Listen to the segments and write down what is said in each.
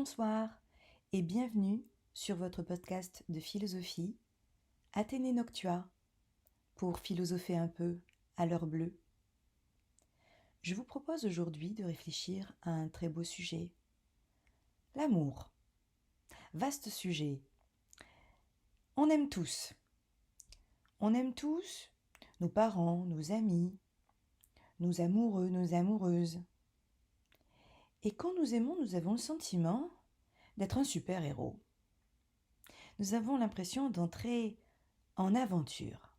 Bonsoir et bienvenue sur votre podcast de philosophie, Athénée Noctua, pour philosopher un peu à l'heure bleue. Je vous propose aujourd'hui de réfléchir à un très beau sujet, l'amour. Vaste sujet. On aime tous. On aime tous nos parents, nos amis, nos amoureux, nos amoureuses. Et quand nous aimons, nous avons le sentiment d'être un super-héros. Nous avons l'impression d'entrer en aventure.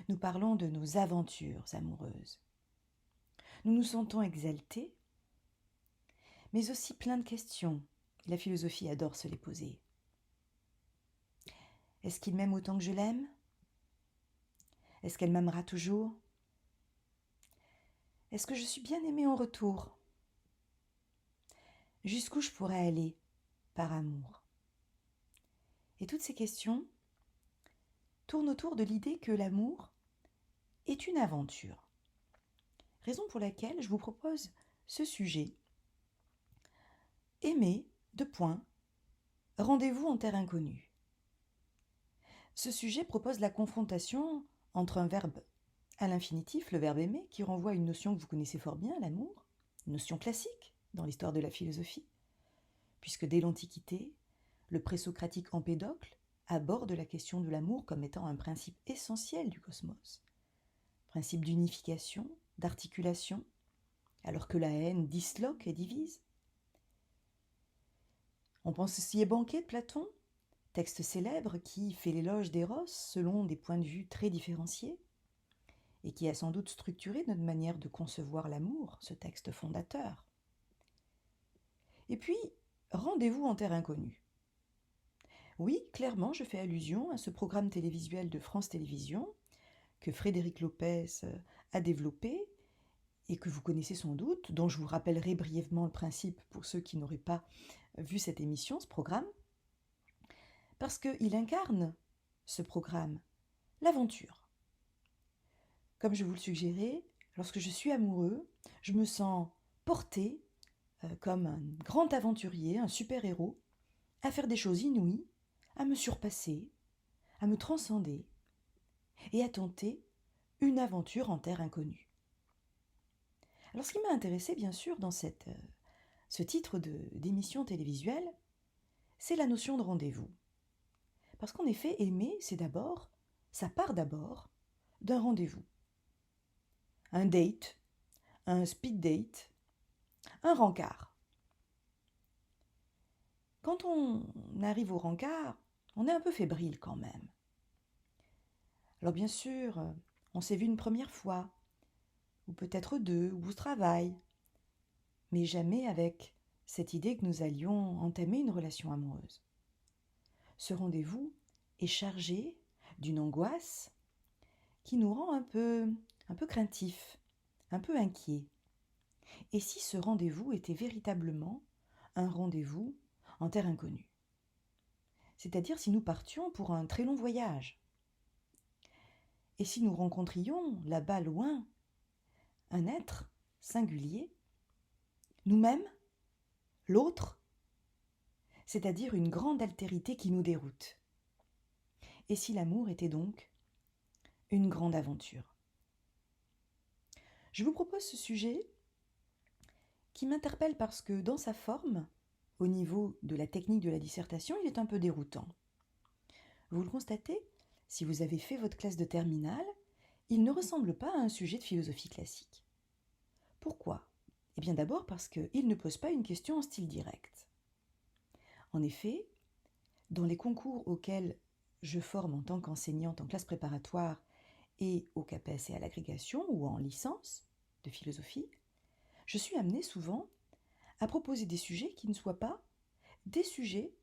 Nous parlons de nos aventures amoureuses. Nous nous sentons exaltés, mais aussi plein de questions. La philosophie adore se les poser. Est-ce qu'il m'aime autant que je l'aime ? Est-ce qu'elle m'aimera toujours ? Est-ce que je suis bien aimée en retour ? Jusqu'où je pourrais aller par amour ? Et toutes ces questions tournent autour de l'idée que l'amour est une aventure. Raison pour laquelle je vous propose ce sujet. Aimer, rendez-vous en terre inconnue. Ce sujet propose la confrontation entre un verbe à l'infinitif, le verbe aimer, qui renvoie à une notion que vous connaissez fort bien, l'amour, une notion classique dans l'histoire de la philosophie, puisque dès l'Antiquité, le présocratique Empédocle aborde la question de l'amour comme étant un principe essentiel du cosmos, principe d'unification, d'articulation, alors que la haine disloque et divise. On pense aussi à Banquet de Platon, texte célèbre qui fait l'éloge d'Éros selon des points de vue très différenciés et qui a sans doute structuré notre manière de concevoir l'amour, ce texte fondateur. Et puis, rendez-vous en terre inconnue. Oui, clairement, je fais allusion à ce programme télévisuel de France Télévisions que Frédéric Lopez a développé et que vous connaissez sans doute, dont je vous rappellerai brièvement le principe pour ceux qui n'auraient pas vu cette émission, ce programme, parce qu'il incarne, ce programme, l'aventure. Comme je vous le suggérais, lorsque je suis amoureux, je me sens porté comme un grand aventurier, un super-héros, à faire des choses inouïes, à me surpasser, à me transcender et à tenter une aventure en terre inconnue. Alors ce qui m'a intéressé bien sûr dans ce titre d'émission télévisuelle, c'est la notion de rendez-vous. Parce qu'en effet, aimer, ça part d'abord d'un rendez-vous. Un date, un speed date, un rencard. Quand on arrive au rencard, on est un peu fébrile quand même. Alors bien sûr, on s'est vu une première fois, ou peut-être deux, ou au travail, mais jamais avec cette idée que nous allions entamer une relation amoureuse. Ce rendez-vous est chargé d'une angoisse qui nous rend un peu craintifs, un peu inquiets. Et si ce rendez-vous était véritablement un rendez-vous en terre inconnue ? C'est-à-dire si nous partions pour un très long voyage. Et si nous rencontrions là-bas loin un être singulier, nous-mêmes, l'autre, c'est-à-dire une grande altérité qui nous déroute. Et si l'amour était donc une grande aventure ? Je vous propose ce sujet qui m'interpelle parce que dans sa forme, au niveau de la technique de la dissertation, il est un peu déroutant. Vous le constatez, si vous avez fait votre classe de terminale, il ne ressemble pas à un sujet de philosophie classique. Pourquoi ? Eh bien d'abord parce qu'il ne pose pas une question en style direct. En effet, dans les concours auxquels je forme en tant qu'enseignante en classe préparatoire et au CAPES et à l'agrégation ou en licence de philosophie, je suis amenée souvent à proposer des sujets qui ne soient pas des sujets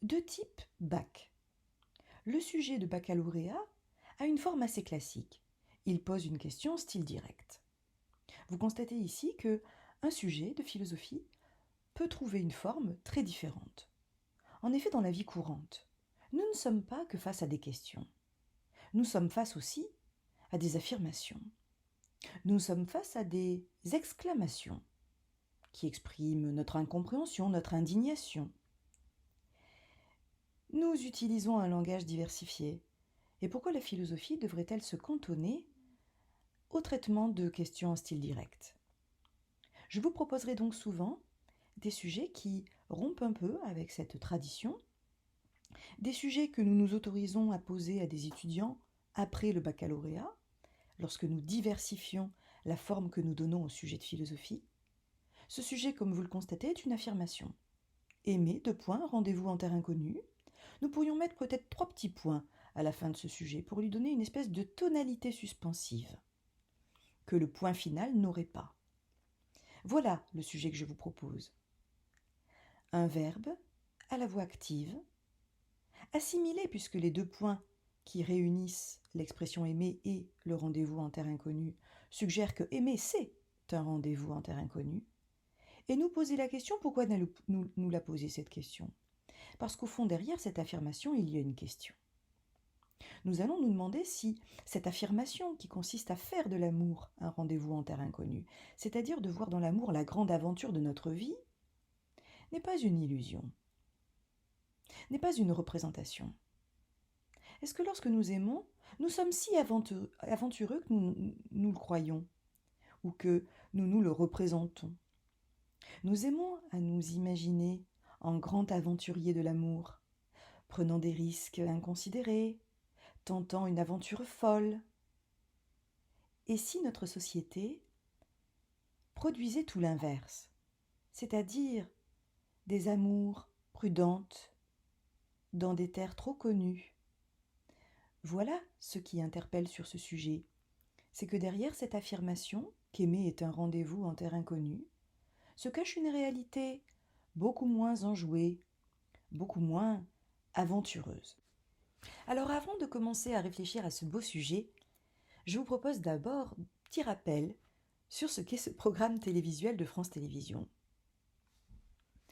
de type bac. Le sujet de baccalauréat a une forme assez classique. Il pose une question style direct. Vous constatez ici qu'un sujet de philosophie peut trouver une forme très différente. En effet, dans la vie courante, nous ne sommes pas que face à des questions. Nous sommes face aussi à des affirmations. Nous sommes face à des exclamations. qui exprime notre incompréhension, notre indignation. Nous utilisons un langage diversifié. Et pourquoi la philosophie devrait-elle se cantonner au traitement de questions en style direct? Je vous proposerai donc souvent des sujets qui rompent un peu avec cette tradition, des sujets que nous nous autorisons à poser à des étudiants après le baccalauréat, lorsque nous diversifions la forme que nous donnons au sujet de philosophie. Ce sujet, comme vous le constatez, est une affirmation. Aimer, rendez-vous en terre inconnue. Nous pourrions mettre peut-être 3 petits points à la fin de ce sujet pour lui donner une espèce de tonalité suspensive que le point final n'aurait pas. Voilà le sujet que je vous propose. Un verbe à la voix active, assimilé puisque les 2 points qui réunissent l'expression aimer et le rendez-vous en terre inconnue suggèrent que aimer c'est un rendez-vous en terre inconnue, et nous poser la question pourquoi nous la poser cette question. Parce qu'au fond derrière cette affirmation il y a une question. Nous allons nous demander si cette affirmation qui consiste à faire de l'amour un rendez-vous en terre inconnue, c'est-à-dire de voir dans l'amour la grande aventure de notre vie, n'est pas une illusion, n'est pas une représentation. Est-ce que lorsque nous aimons, nous sommes si aventureux que nous le croyons ou que nous le représentons? Nous aimons à nous imaginer en grand aventurier de l'amour, prenant des risques inconsidérés, tentant une aventure folle. Et si notre société produisait tout l'inverse, c'est-à-dire des amours prudentes dans des terres trop connues? Voilà ce qui interpelle sur ce sujet, c'est que derrière cette affirmation qu'aimer est un rendez-vous en terre inconnue, se cache une réalité beaucoup moins enjouée, beaucoup moins aventureuse. Alors avant de commencer à réfléchir à ce beau sujet, je vous propose d'abord un petit rappel sur ce qu'est ce programme télévisuel de France Télévisions.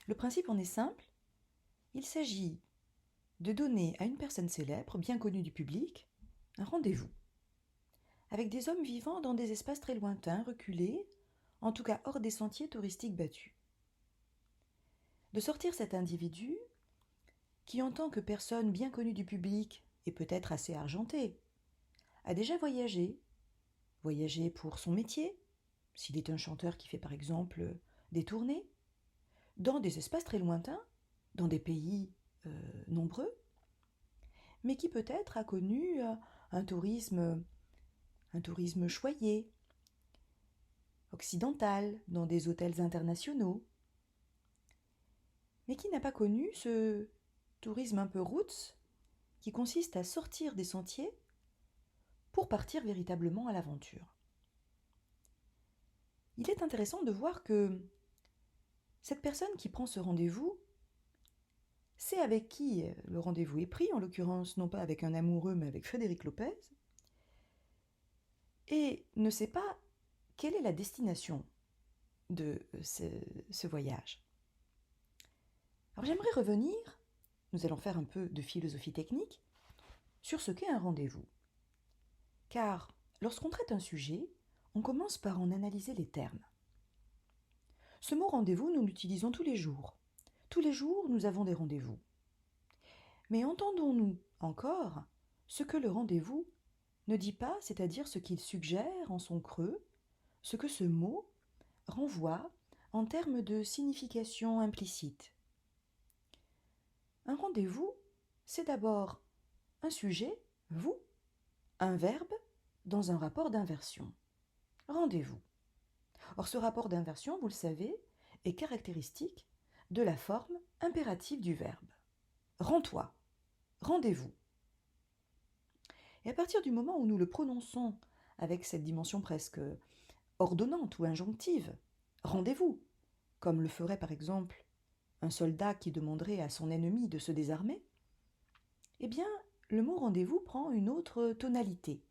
Le principe en est simple, il s'agit de donner à une personne célèbre, bien connue du public, un rendez-vous, avec des hommes vivant dans des espaces très lointains, reculés, en tout cas hors des sentiers touristiques battus. De sortir cet individu qui, en tant que personne bien connue du public et peut-être assez argentée, a déjà voyagé pour son métier, s'il est un chanteur qui fait par exemple des tournées, dans des espaces très lointains, dans des pays nombreux, mais qui peut-être a connu un tourisme choyé, occidental, dans des hôtels internationaux, mais qui n'a pas connu ce tourisme un peu roots qui consiste à sortir des sentiers pour partir véritablement à l'aventure. Il est intéressant de voir que cette personne qui prend ce rendez-vous sait avec qui le rendez-vous est pris, en l'occurrence non pas avec un amoureux mais avec Frédéric Lopez, et ne sait pas quelle est la destination de ce voyage. Alors j'aimerais revenir, nous allons faire un peu de philosophie technique, sur ce qu'est un rendez-vous. Car lorsqu'on traite un sujet, on commence par en analyser les termes. Ce mot rendez-vous, nous l'utilisons tous les jours. Tous les jours, nous avons des rendez-vous. Mais entendons-nous encore ce que le rendez-vous ne dit pas, c'est-à-dire ce qu'il suggère en son creux, ce que ce mot renvoie en termes de signification implicite. Un rendez-vous, c'est d'abord un sujet, vous, un verbe dans un rapport d'inversion. Rendez-vous. Or, ce rapport d'inversion, vous le savez, est caractéristique de la forme impérative du verbe. Rends-toi, rendez-vous. Et à partir du moment où nous le prononçons avec cette dimension presque ordonnante ou injonctive, rendez-vous, comme le ferait par exemple un soldat qui demanderait à son ennemi de se désarmer, eh bien, le mot rendez-vous prend une autre tonalité.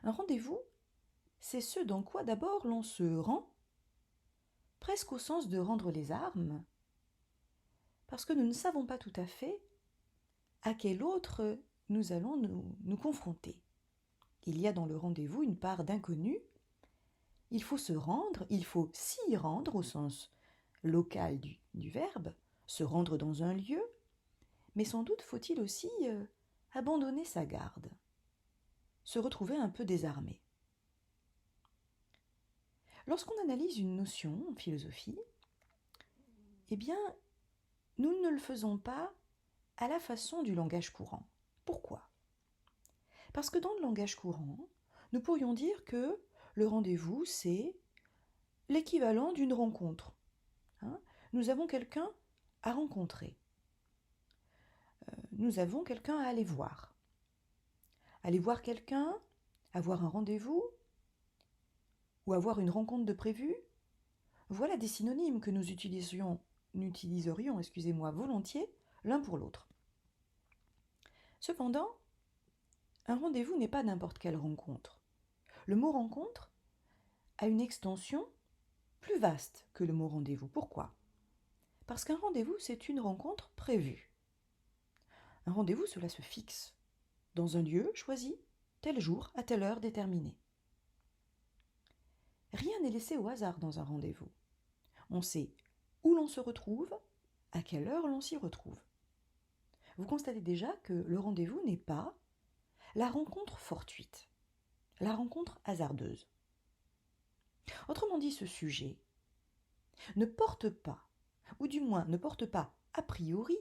Un rendez-vous, c'est ce dans quoi d'abord l'on se rend, presque au sens de rendre les armes, parce que nous ne savons pas tout à fait à quel autre nous allons nous confronter. Il y a dans le rendez-vous une part d'inconnu, Il faut se rendre, il faut s'y rendre au sens local du verbe, se rendre dans un lieu, mais sans doute faut-il aussi abandonner sa garde, se retrouver un peu désarmé. Lorsqu'on analyse une notion en philosophie, eh bien, nous ne le faisons pas à la façon du langage courant. Pourquoi ? Parce que dans le langage courant, nous pourrions dire que le rendez-vous, c'est l'équivalent d'une rencontre. Nous avons quelqu'un à rencontrer. Nous avons quelqu'un à aller voir. Aller voir quelqu'un, avoir un rendez-vous ou avoir une rencontre de prévu, voilà des synonymes que nous utiliserions volontiers l'un pour l'autre. Cependant, un rendez-vous n'est pas n'importe quelle rencontre. Le mot rencontre a une extension plus vaste que le mot rendez-vous. Pourquoi ? Parce qu'un rendez-vous, c'est une rencontre prévue. Un rendez-vous, cela se fixe dans un lieu choisi, tel jour, à telle heure déterminée. Rien n'est laissé au hasard dans un rendez-vous. On sait où l'on se retrouve, à quelle heure l'on s'y retrouve. Vous constatez déjà que le rendez-vous n'est pas la rencontre fortuite, la rencontre hasardeuse. Autrement dit, ce sujet ne porte pas, ou du moins ne porte pas a priori,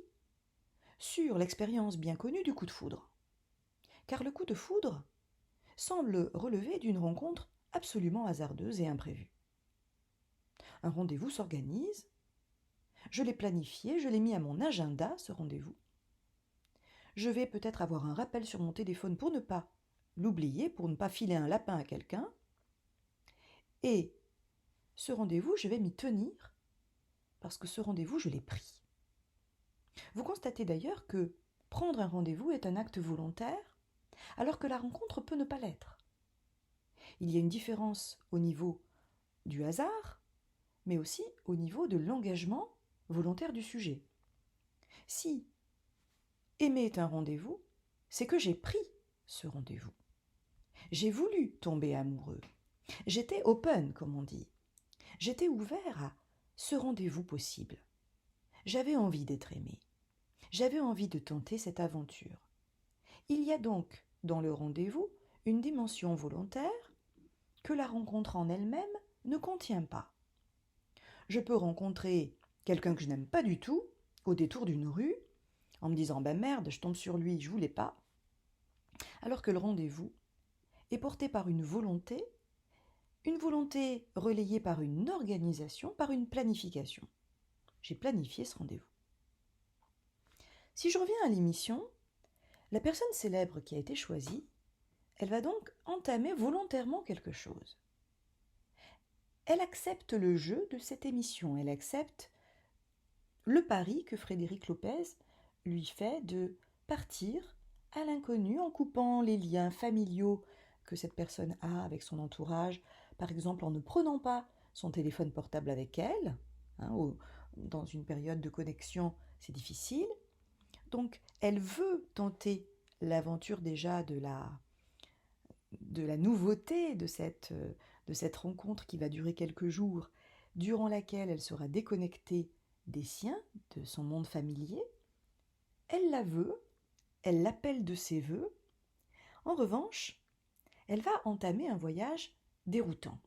sur l'expérience bien connue du coup de foudre. Car le coup de foudre semble relever d'une rencontre absolument hasardeuse et imprévue. Un rendez-vous s'organise, je l'ai planifié, je l'ai mis à mon agenda, ce rendez-vous. Je vais peut-être avoir un rappel sur mon téléphone pour ne pas l'oublier, pour ne pas filer un lapin à quelqu'un. Et ce rendez-vous, je vais m'y tenir, parce que ce rendez-vous, je l'ai pris. Vous constatez d'ailleurs que prendre un rendez-vous est un acte volontaire, alors que la rencontre peut ne pas l'être. Il y a une différence au niveau du hasard, mais aussi au niveau de l'engagement volontaire du sujet. Si aimer est un rendez-vous, c'est que j'ai pris ce rendez-vous. J'ai voulu tomber amoureux. J'étais open, comme on dit. J'étais ouvert à ce rendez-vous possible. J'avais envie d'être aimé. J'avais envie de tenter cette aventure. Il y a donc dans le rendez-vous une dimension volontaire que la rencontre en elle-même ne contient pas. Je peux rencontrer quelqu'un que je n'aime pas du tout au détour d'une rue en me disant « ben merde, je tombe sur lui, je voulais pas », alors que le rendez-vous est porté par une volonté relayée par une organisation, par une planification. J'ai planifié ce rendez-vous. Si je reviens à l'émission, la personne célèbre qui a été choisie, elle va donc entamer volontairement quelque chose. Elle accepte le jeu de cette émission, elle accepte le pari que Frédéric Lopez lui fait de partir à l'inconnu en coupant les liens familiaux que cette personne a avec son entourage, par exemple en ne prenant pas son téléphone portable avec elle, dans une période de connexion c'est difficile, donc elle veut tenter l'aventure déjà de la nouveauté de cette rencontre qui va durer quelques jours, durant laquelle elle sera déconnectée des siens, de son monde familier. Elle la veut, elle l'appelle de ses vœux. En revanche, elle va entamer un voyage déroutant.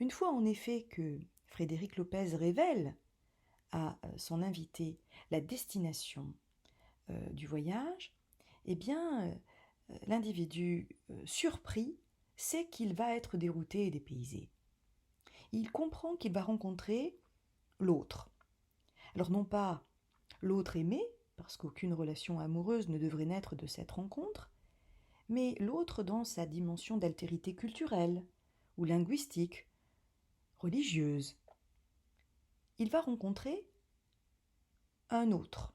Une fois en effet que Frédéric Lopez révèle à son invité la destination du voyage, eh bien, l'individu surpris sait qu'il va être dérouté et dépaysé. Il comprend qu'il va rencontrer l'autre. Alors non pas l'autre aimé, parce qu'aucune relation amoureuse ne devrait naître de cette rencontre, mais l'autre dans sa dimension d'altérité culturelle ou linguistique, religieuse. Il va rencontrer un autre.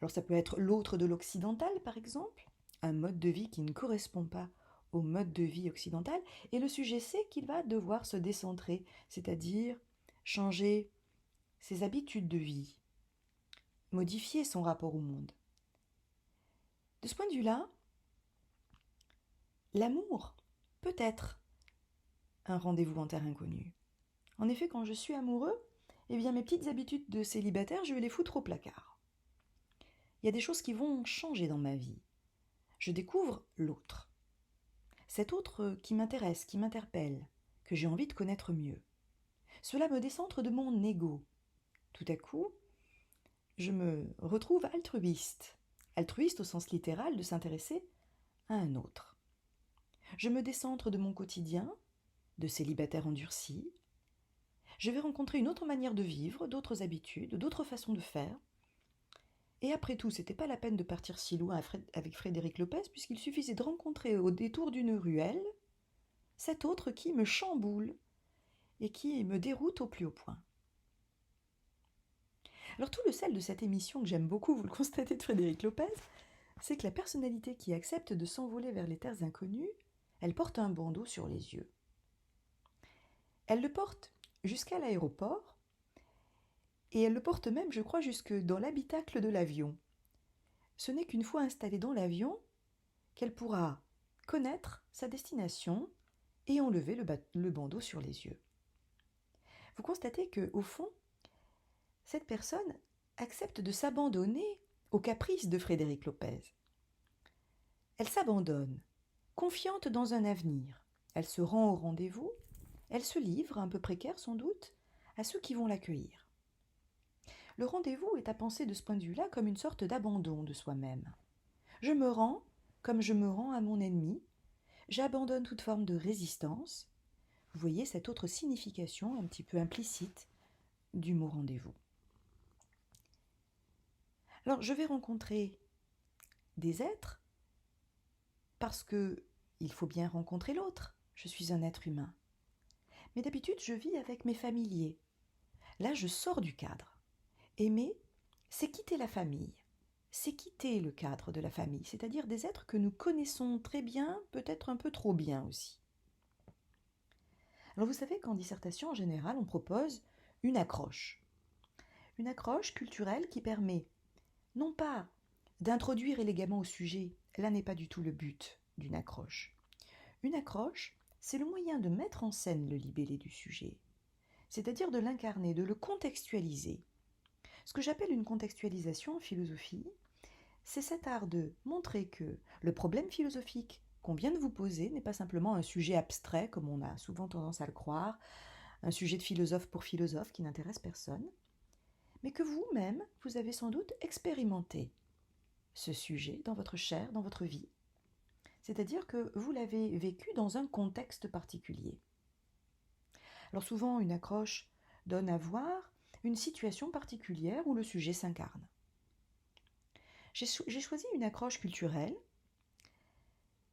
Alors ça peut être l'autre de l'occidental, par exemple, un mode de vie qui ne correspond pas au mode de vie occidental, et le sujet sait qu'il va devoir se décentrer, c'est-à-dire changer ses habitudes de vie, modifier son rapport au monde. De ce point de vue-là, l'amour peut être un rendez-vous en terre inconnue. En effet, quand je suis amoureux, eh bien mes petites habitudes de célibataire, je vais les foutre au placard. Il y a des choses qui vont changer dans ma vie. Je découvre l'autre. Cet autre qui m'intéresse, qui m'interpelle, que j'ai envie de connaître mieux. Cela me décentre de mon ego. Tout à coup, je me retrouve altruiste. Altruiste au sens littéral de s'intéresser à un autre. Je me décentre de mon quotidien, de célibataire endurci. Je vais rencontrer une autre manière de vivre, d'autres habitudes, d'autres façons de faire. Et après tout, c'était pas la peine de partir si loin avec Frédéric Lopez, puisqu'il suffisait de rencontrer au détour d'une ruelle cet autre qui me chamboule et qui me déroute au plus haut point. Alors tout le sel de cette émission que j'aime beaucoup, vous le constatez, de Frédéric Lopez, c'est que la personnalité qui accepte de s'envoler vers les terres inconnues, elle porte un bandeau sur les yeux. Elle le porte jusqu'à l'aéroport, et elle le porte même, je crois, jusque dans l'habitacle de l'avion. Ce n'est qu'une fois installée dans l'avion qu'elle pourra connaître sa destination et enlever le bandeau sur les yeux. Vous constatez qu'au fond, cette personne accepte de s'abandonner aux caprices de Frédéric Lopez. Elle s'abandonne, confiante dans un avenir. Elle se rend au rendez-vous, elle se livre, un peu précaire sans doute, à ceux qui vont l'accueillir. Le rendez-vous est à penser de ce point de vue-là comme une sorte d'abandon de soi-même. Je me rends comme je me rends à mon ennemi, j'abandonne toute forme de résistance. Vous voyez cette autre signification un petit peu implicite du mot rendez-vous. Alors je vais rencontrer des êtres parce que il faut bien rencontrer l'autre. Je suis un être humain. Mais d'habitude, je vis avec mes familiers. Là, je sors du cadre. Aimer, c'est quitter la famille. C'est quitter le cadre de la famille, c'est-à-dire des êtres que nous connaissons très bien, peut-être un peu trop bien aussi. Alors vous savez qu'en dissertation, en général, on propose une accroche. Une accroche culturelle qui permet non pas d'introduire élégamment au sujet, là n'est pas du tout le but d'une accroche. Une accroche, c'est le moyen de mettre en scène le libellé du sujet, c'est-à-dire de l'incarner, de le contextualiser. Ce que j'appelle une contextualisation en philosophie, c'est cet art de montrer que le problème philosophique qu'on vient de vous poser n'est pas simplement un sujet abstrait, comme on a souvent tendance à le croire, un sujet de philosophe pour philosophe qui n'intéresse personne, mais que vous-même, vous avez sans doute expérimenté ce sujet dans votre chair, dans votre vie. C'est-à-dire que vous l'avez vécu dans un contexte particulier. Alors souvent, une accroche donne à voir une situation particulière où le sujet s'incarne. J'ai choisi une accroche culturelle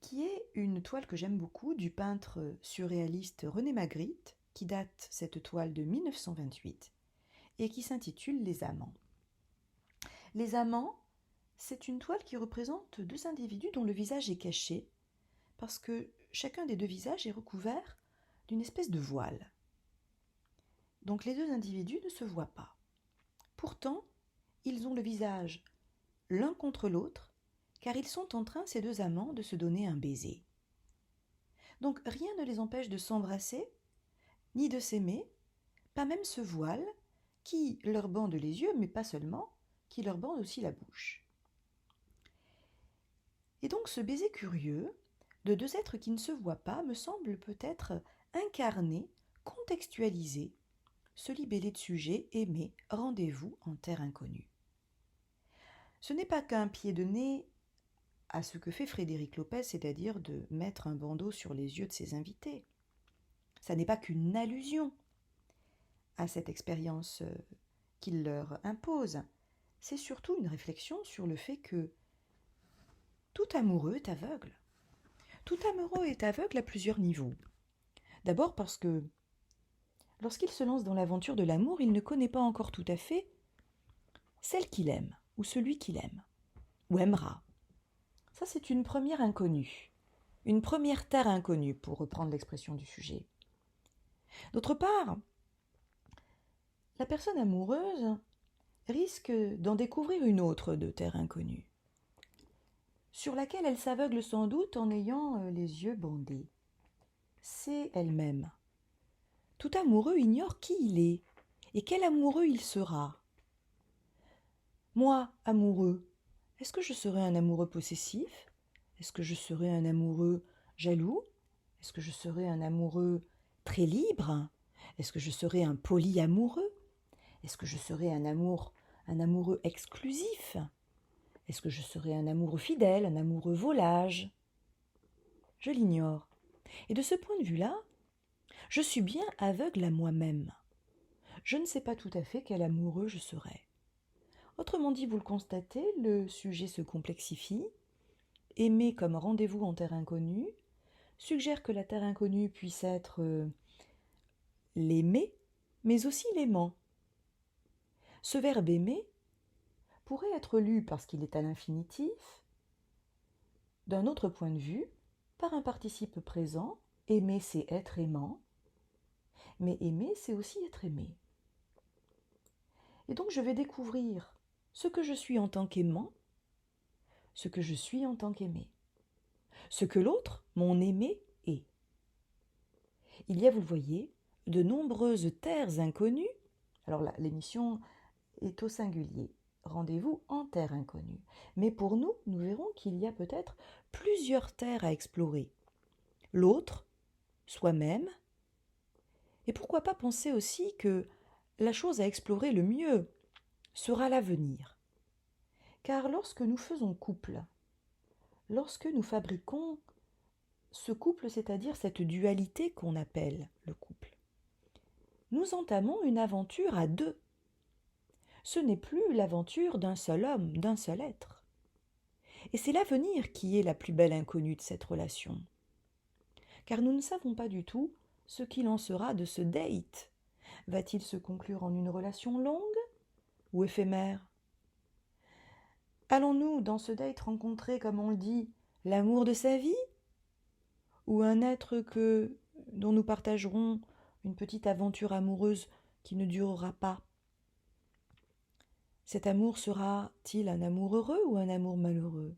qui est une toile que j'aime beaucoup du peintre surréaliste René Magritte, qui date cette toile de 1928 et qui s'intitule Les Amants. Les Amants, c'est une toile qui représente deux individus dont le visage est caché parce que chacun des deux visages est recouvert d'une espèce de voile. Donc les deux individus ne se voient pas. Pourtant, ils ont le visage l'un contre l'autre, car ils sont en train, ces deux amants, de se donner un baiser. Donc rien ne les empêche de s'embrasser, ni de s'aimer, pas même ce voile qui leur bande les yeux, mais pas seulement, qui leur bande aussi la bouche. Et donc ce baiser curieux de deux êtres qui ne se voient pas me semble peut-être incarner, contextualiser ce libellé de sujet aimé, rendez-vous en terre inconnue. Ce n'est pas qu'un pied de nez à ce que fait Frédéric Lopez, c'est-à-dire de mettre un bandeau sur les yeux de ses invités. Ça n'est pas qu'une allusion à cette expérience qu'il leur impose. C'est surtout une réflexion sur le fait que tout amoureux est aveugle. Tout amoureux est aveugle à plusieurs niveaux. D'abord parce que lorsqu'il se lance dans l'aventure de l'amour, il ne connaît pas encore tout à fait celle qu'il aime, ou celui qu'il aime, ou aimera. Ça, c'est une première inconnue, une première terre inconnue, pour reprendre l'expression du sujet. D'autre part, la personne amoureuse risque d'en découvrir une autre de terre inconnue, sur laquelle elle s'aveugle sans doute en ayant les yeux bandés. C'est elle-même Tout amoureux ignore qui il est et quel amoureux il sera. Moi, amoureux, est-ce que je serai un amoureux possessif? Est-ce que je serai un amoureux jaloux? Est-ce que je serai un amoureux très libre? Est-ce que je serai un polyamoureux? Est-ce que je serai un amoureux exclusif? Est-ce que je serai un amoureux fidèle, un amoureux volage? Je l'ignore. Et de ce point de vue-là, je suis bien aveugle à moi-même. Je ne sais pas tout à fait quel amoureux je serai. Autrement dit, vous le constatez, le sujet se complexifie. Aimer comme rendez-vous en terre inconnue suggère que la terre inconnue puisse être l'aimer, mais aussi l'aimant. Ce verbe aimer pourrait être lu parce qu'il est à l'infinitif, d'un autre point de vue, par un participe présent. Aimer, c'est être aimant, mais aimer, c'est aussi être aimé. Et donc je vais découvrir ce que je suis en tant qu'aimant, ce que je suis en tant qu'aimé, ce que l'autre, mon aimé, est. Il y a, vous le voyez, de nombreuses terres inconnues. Alors là, l'émission est au singulier. Rendez-vous en terre inconnue. Mais pour nous, nous verrons qu'il y a peut-être plusieurs terres à explorer. L'autre, soi-même, et pourquoi pas penser aussi que la chose à explorer le mieux sera l'avenir. Car lorsque nous faisons couple, lorsque nous fabriquons ce couple, c'est-à-dire cette dualité qu'on appelle le couple, nous entamons une aventure à deux. Ce n'est plus l'aventure d'un seul homme, d'un seul être. Et c'est l'avenir qui est la plus belle inconnue de cette relation. Car nous ne savons pas du tout ce qu'il en sera de ce date. Va-t-il se conclure en une relation longue ou éphémère? Allons-nous dans ce date rencontrer, comme on le dit, l'amour de sa vie? Ou un être dont nous partagerons une petite aventure amoureuse qui ne durera pas? Cet amour sera-t-il un amour heureux ou un amour malheureux?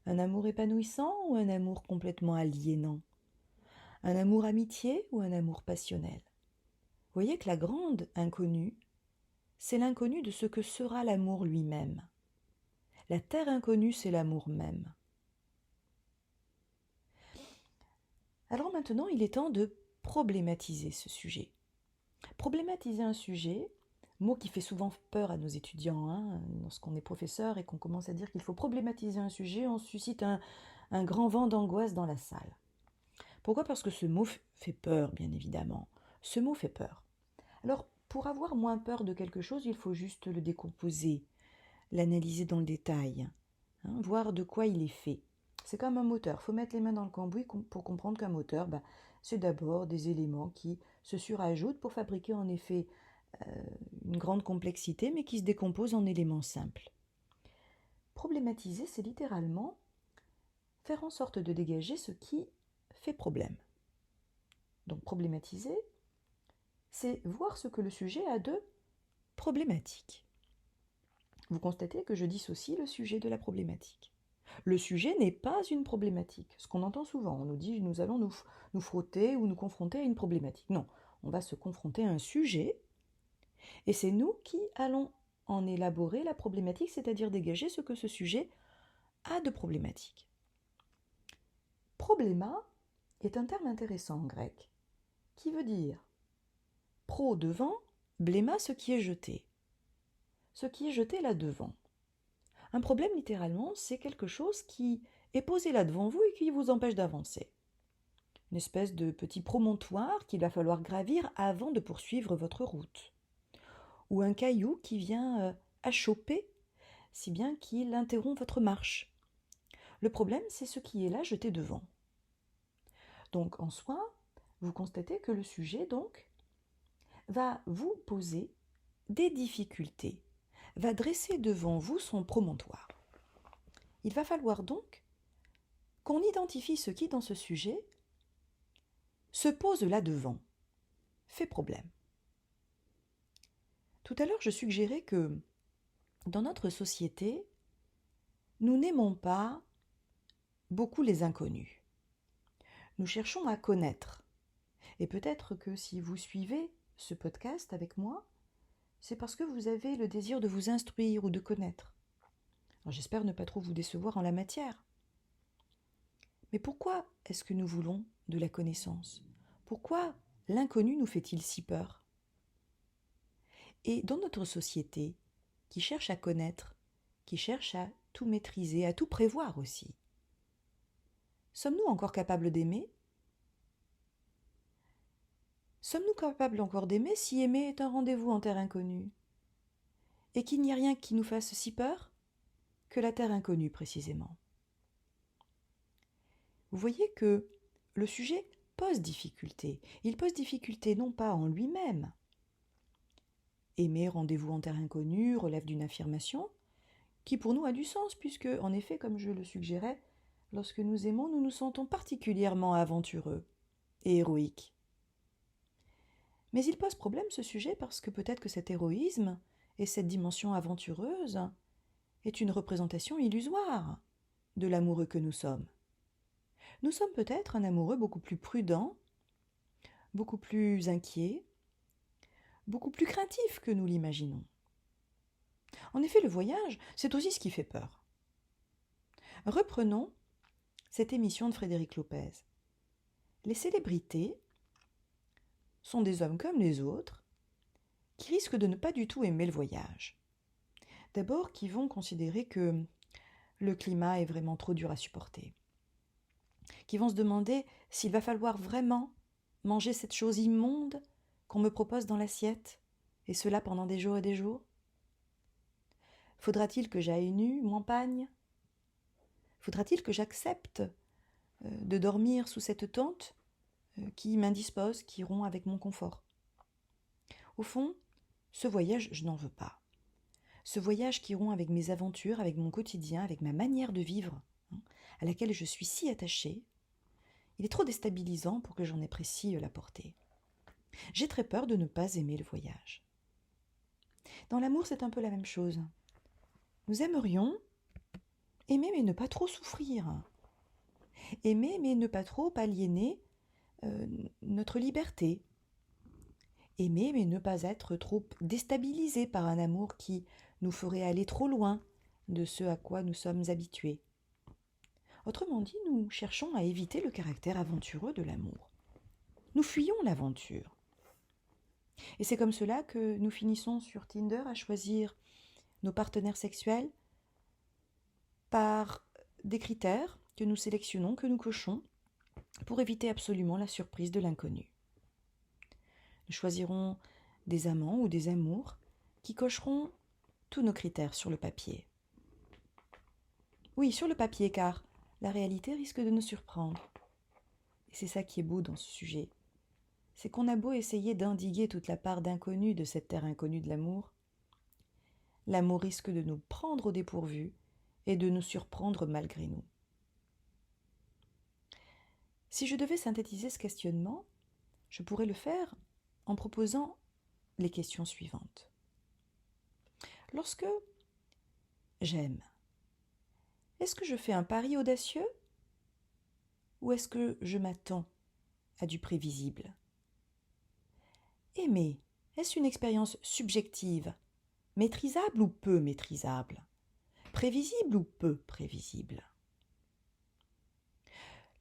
Un amour épanouissant ou un amour complètement aliénant? Un amour amitié ou un amour passionnel? Vous voyez que la grande inconnue, c'est l'inconnu de ce que sera l'amour lui-même. La terre inconnue, c'est l'amour même. Alors maintenant, il est temps de problématiser ce sujet. Problématiser un sujet, mot qui fait souvent peur à nos étudiants, lorsqu'on est professeur et qu'on commence à dire qu'il faut problématiser un sujet, on suscite un grand vent d'angoisse dans la salle. Pourquoi? Parce que ce mot fait peur, bien évidemment. Ce mot fait peur. Alors, pour avoir moins peur de quelque chose, il faut juste le décomposer, l'analyser dans le détail, voir de quoi il est fait. C'est comme un moteur, il faut mettre les mains dans le cambouis pour comprendre qu'un moteur, c'est d'abord des éléments qui se surajoutent pour fabriquer en effet une grande complexité, mais qui se décompose en éléments simples. Problématiser, c'est littéralement faire en sorte de dégager ce qui fait problème. Donc problématiser, c'est voir ce que le sujet a de problématique. Vous constatez que je dissocie le sujet de la problématique. Le sujet n'est pas une problématique. Ce qu'on entend souvent, on nous dit nous allons nous frotter ou nous confronter à une problématique. Non, on va se confronter à un sujet et c'est nous qui allons en élaborer la problématique, c'est-à-dire dégager ce que ce sujet a de problématique. Probléma est un terme intéressant en grec qui veut dire pro devant, bléma ce qui est jeté. Ce qui est jeté là devant. Un problème, littéralement, c'est quelque chose qui est posé là devant vous et qui vous empêche d'avancer. Une espèce de petit promontoire qu'il va falloir gravir avant de poursuivre votre route. Ou un caillou qui vient achoper, si bien qu'il interrompt votre marche. Le problème, c'est ce qui est là jeté devant. Donc, en soi, vous constatez que le sujet, donc, va vous poser des difficultés, va dresser devant vous son promontoire. Il va falloir donc qu'on identifie ce qui, dans ce sujet, se pose là devant, fait problème. Tout à l'heure, je suggérais que, dans notre société, nous n'aimons pas beaucoup les inconnus. Nous cherchons à connaître. Et peut-être que si vous suivez ce podcast avec moi, c'est parce que vous avez le désir de vous instruire ou de connaître. Alors j'espère ne pas trop vous décevoir en la matière. Mais pourquoi est-ce que nous voulons de la connaissance? Pourquoi l'inconnu nous fait-il si peur? Et dans notre société, qui cherche à connaître, qui cherche à tout maîtriser, à tout prévoir aussi, sommes-nous encore capables d'aimer? Sommes-nous capables encore d'aimer si aimer est un rendez-vous en terre inconnue? Et qu'il n'y a rien qui nous fasse si peur que la terre inconnue précisément. Vous voyez que le sujet pose difficulté. Il pose difficulté non pas en lui-même. Aimer rendez-vous en terre inconnue relève d'une affirmation qui pour nous a du sens puisque, en effet, comme je le suggérais, lorsque nous aimons, nous nous sentons particulièrement aventureux et héroïques. Mais il pose problème ce sujet parce que peut-être que cet héroïsme et cette dimension aventureuse est une représentation illusoire de l'amoureux que nous sommes. Nous sommes peut-être un amoureux beaucoup plus prudent, beaucoup plus inquiet, beaucoup plus craintif que nous l'imaginons. En effet, le voyage, c'est aussi ce qui fait peur. Reprenons cette émission de Frédéric Lopez. Les célébrités sont des hommes comme les autres qui risquent de ne pas du tout aimer le voyage. D'abord, qui vont considérer que le climat est vraiment trop dur à supporter. Qui vont se demander s'il va falloir vraiment manger cette chose immonde qu'on me propose dans l'assiette, et cela pendant des jours et des jours. Faudra-t-il que j'aille nue, m'empagne? Faudra-t-il que j'accepte de dormir sous cette tente qui m'indispose, qui rompt avec mon confort? Au fond, ce voyage, je n'en veux pas. Ce voyage qui rompt avec mes aventures, avec mon quotidien, avec ma manière de vivre, à laquelle je suis si attachée, il est trop déstabilisant pour que j'en apprécie la portée. J'ai très peur de ne pas aimer le voyage. Dans l'amour, c'est un peu la même chose. Nous aimerions aimer mais ne pas trop souffrir. Aimer mais ne pas trop aliéner notre liberté. Aimer mais ne pas être trop déstabilisé par un amour qui nous ferait aller trop loin de ce à quoi nous sommes habitués. Autrement dit, nous cherchons à éviter le caractère aventureux de l'amour. Nous fuyons l'aventure. Et c'est comme cela que nous finissons sur Tinder à choisir nos partenaires sexuels par des critères que nous sélectionnons, que nous cochons, pour éviter absolument la surprise de l'inconnu. Nous choisirons des amants ou des amours qui cocheront tous nos critères sur le papier. Oui, sur le papier, car la réalité risque de nous surprendre. Et c'est ça qui est beau dans ce sujet. C'est qu'on a beau essayer d'indiguer toute la part d'inconnu de cette terre inconnue de l'amour, l'amour risque de nous prendre au dépourvu et de nous surprendre malgré nous. Si je devais synthétiser ce questionnement, je pourrais le faire en proposant les questions suivantes. Lorsque j'aime, est-ce que je fais un pari audacieux ou est-ce que je m'attends à du prévisible? Aimer, est-ce une expérience subjective, maîtrisable ou peu maîtrisable, prévisible ou peu prévisible?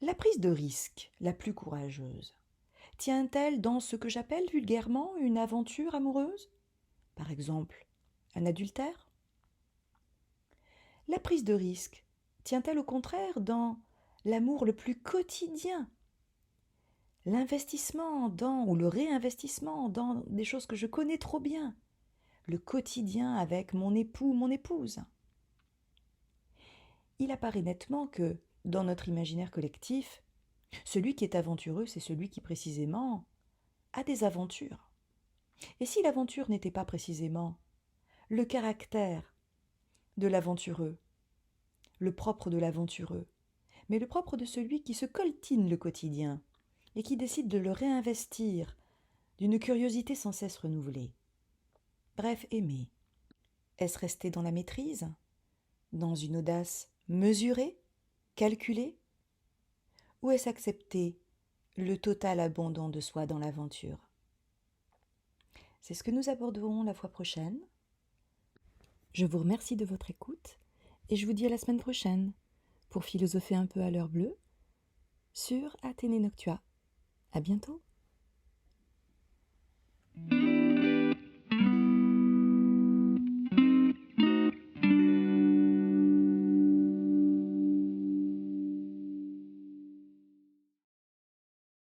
La prise de risque la plus courageuse tient-elle dans ce que j'appelle vulgairement une aventure amoureuse? Par exemple, un adultère? La prise de risque tient-elle au contraire dans l'amour le plus quotidien? L'investissement dans, ou le réinvestissement dans des choses que je connais trop bien, le quotidien avec mon époux, mon épouse. Il apparaît nettement que, dans notre imaginaire collectif, celui qui est aventureux, c'est celui qui précisément a des aventures. Et si l'aventure n'était pas précisément le caractère de l'aventureux, le propre de l'aventureux, mais le propre de celui qui se coltine le quotidien et qui décide de le réinvestir d'une curiosité sans cesse renouvelée. Bref, aimer. Est-ce rester dans la maîtrise, dans une audace mesurée, calculée, ou est-ce accepter le total abandon de soi dans l'aventure. C'est ce que nous aborderons la fois prochaine. Je vous remercie de votre écoute et je vous dis à la semaine prochaine pour philosopher un peu à l'heure bleue sur Athénée Noctua. À bientôt!